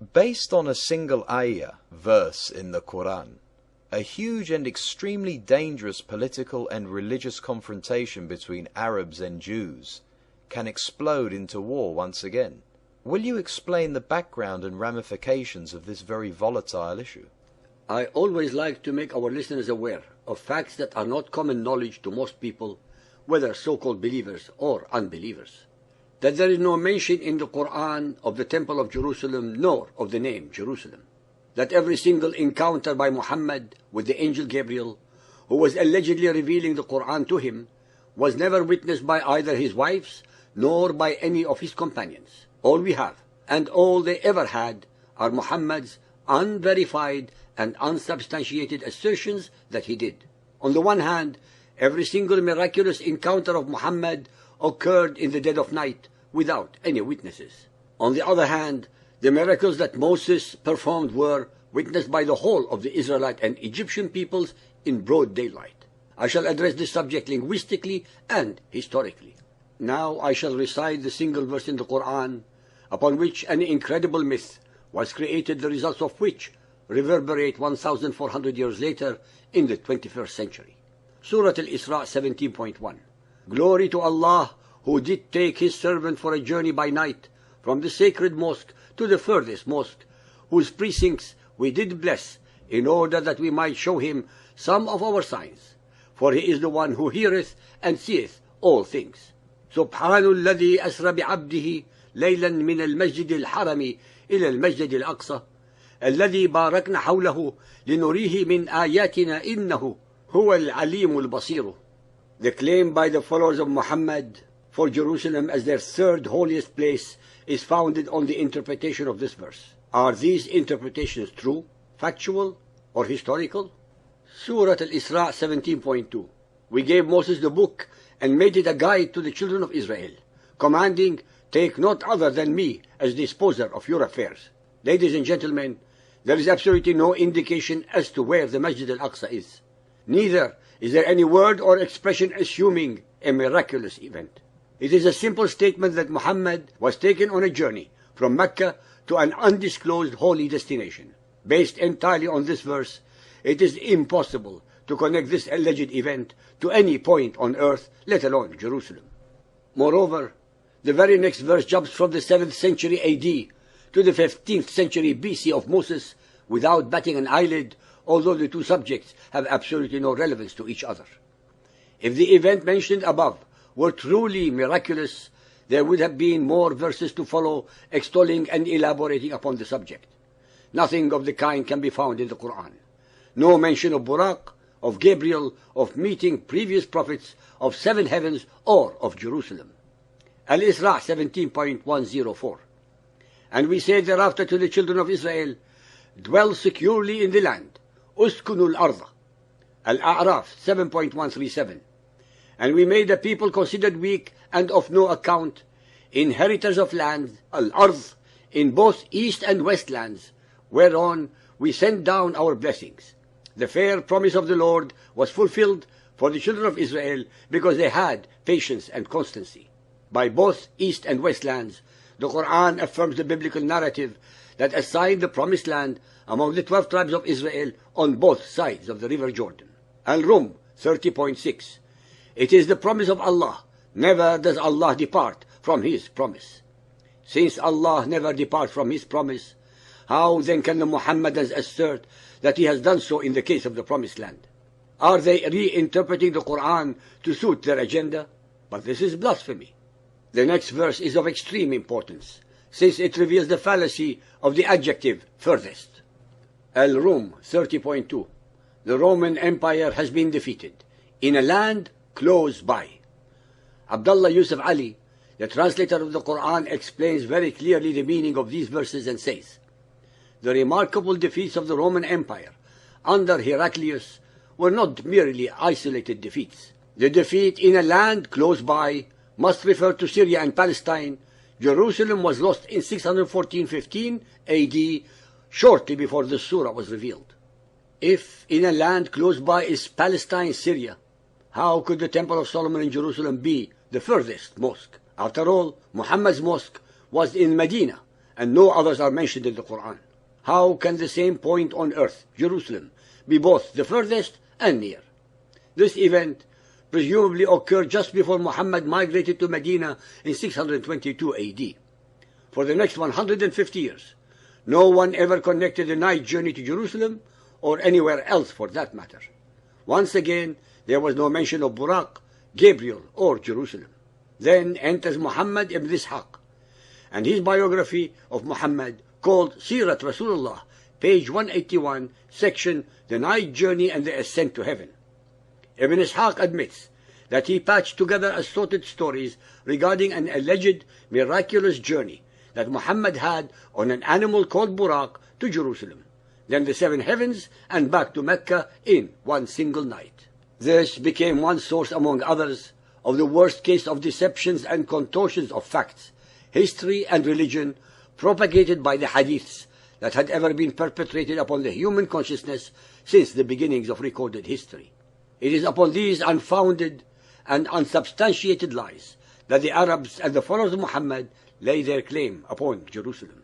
Based on a single ayah, verse in the Quran, a huge and extremely dangerous political and religious confrontation between Arabs and Jews can explode into war once again. Will you explain the background and ramifications of this very volatile issue? I always like to make our listeners aware of facts that are not common knowledge to most people, whether so-called believers or unbelievers. That there is no mention in the Quran of the Temple of Jerusalem nor of the name Jerusalem. That every single encounter by Muhammad with the angel Gabriel, who was allegedly revealing the Quran to him, was never witnessed by either his wives nor by any of his companions. All we have, and all they ever had, are Muhammad's unverified and unsubstantiated assertions that he did. On the one hand, every single miraculous encounter of Muhammad occurred in the dead of night without any witnesses. On the other hand, the miracles that Moses performed were witnessed by the whole of the Israelite and Egyptian peoples in broad daylight. I shall address this subject linguistically and historically. Now I shall recite the single verse in the Quran upon which an incredible myth was created, the results of which reverberate 1,400 years later in the 21st century. Surah Al-Isra 17.1. Glory to Allah, who did take his servant for a journey by night from the sacred mosque to the furthest mosque, whose precincts we did bless, in order that we might show him some of our signs. For he is the one who heareth and seeth all things. Subhanul ladhi asra bi'abdihi laylan min al-masjid al-harami ila al-masjid al-aqsa الذي باركنا حوله لنريه من آياتنا إنه هو العليم البصير. The claim by the followers of Muhammad for Jerusalem as their third holiest place is founded on the interpretation of this verse. Are these interpretations true, factual, or historical? Surah Al-Isra 17.2. We gave Moses the book and made it a guide to the children of Israel, commanding, take not other than me as disposer of your affairs. Ladies and gentlemen, there is absolutely no indication as to where the Masjid al-Aqsa is. Neither is there any word or expression assuming a miraculous event. It is a simple statement that Muhammad was taken on a journey from Mecca to an undisclosed holy destination. Based entirely on this verse, it is impossible to connect this alleged event to any point on earth, let alone Jerusalem. Moreover, the very next verse jumps from the 7th century AD to the 15th century BC of Moses without batting an eyelid, although the two subjects have absolutely no relevance to each other. If the event mentioned above were truly miraculous, there would have been more verses to follow extolling and elaborating upon the subject. Nothing of the kind can be found in the Quran. No mention of Buraq, of Gabriel, of meeting previous prophets, of 7 heavens, or of Jerusalem. Al-Isra 17.104. And we said thereafter to the children of Israel, dwell securely in the land, uskunul arda. Al-A'raf 7.137. And we made the people considered weak and of no account, inheritors of land, al-ard, in both east and west lands, whereon we sent down our blessings. The fair promise of the Lord was fulfilled for the children of Israel because they had patience and constancy. By both east and west lands, the Quran affirms the biblical narrative that assigned the promised land among the 12 tribes of Israel on both sides of the river Jordan. Al-Rum 30.6. It is the promise of Allah. Never does Allah depart from His promise. Since Allah never departs from His promise, how then can the Muhammadans assert that He has done so in the case of the promised land? Are they reinterpreting the Quran to suit their agenda? But this is blasphemy. The next verse is of extreme importance, since it reveals the fallacy of the adjective furthest. Al-Rum 30.2. The Roman Empire has been defeated in a land close by. Abdullah Yusuf Ali, the translator of the Quran, explains very clearly the meaning of these verses and says, the remarkable defeats of the Roman Empire under Heraclius were not merely isolated defeats. The defeat in a land close by must refer to Syria and Palestine. Jerusalem was lost in 614-15 AD, shortly before the surah was revealed. If in a land close by is Palestine, Syria, how could the Temple of Solomon in Jerusalem be the furthest mosque? After all, Muhammad's mosque was in Medina, and no others are mentioned in the Quran. How can the same point on earth, Jerusalem, be both the furthest and near? This event presumably occurred just before Muhammad migrated to Medina in 622 AD. For the next 150 years, no one ever connected the night journey to Jerusalem or anywhere else for that matter. Once again, there was no mention of Buraq, Gabriel, or Jerusalem. Then enters Muhammad ibn Ishaq, and his biography of Muhammad called Sirat Rasulullah, page 181, section The Night Journey and the Ascent to Heaven. Ibn Ishaq admits that he patched together assorted stories regarding an alleged miraculous journey that Muhammad had on an animal called Buraq to Jerusalem, then the seven heavens and back to Mecca in one single night. This became one source among others of the worst case of deceptions and contortions of facts, history and religion propagated by the hadiths that had ever been perpetrated upon the human consciousness since the beginnings of recorded history. It is upon these unfounded and unsubstantiated lies that the Arabs and the followers of Muhammad lay their claim upon Jerusalem.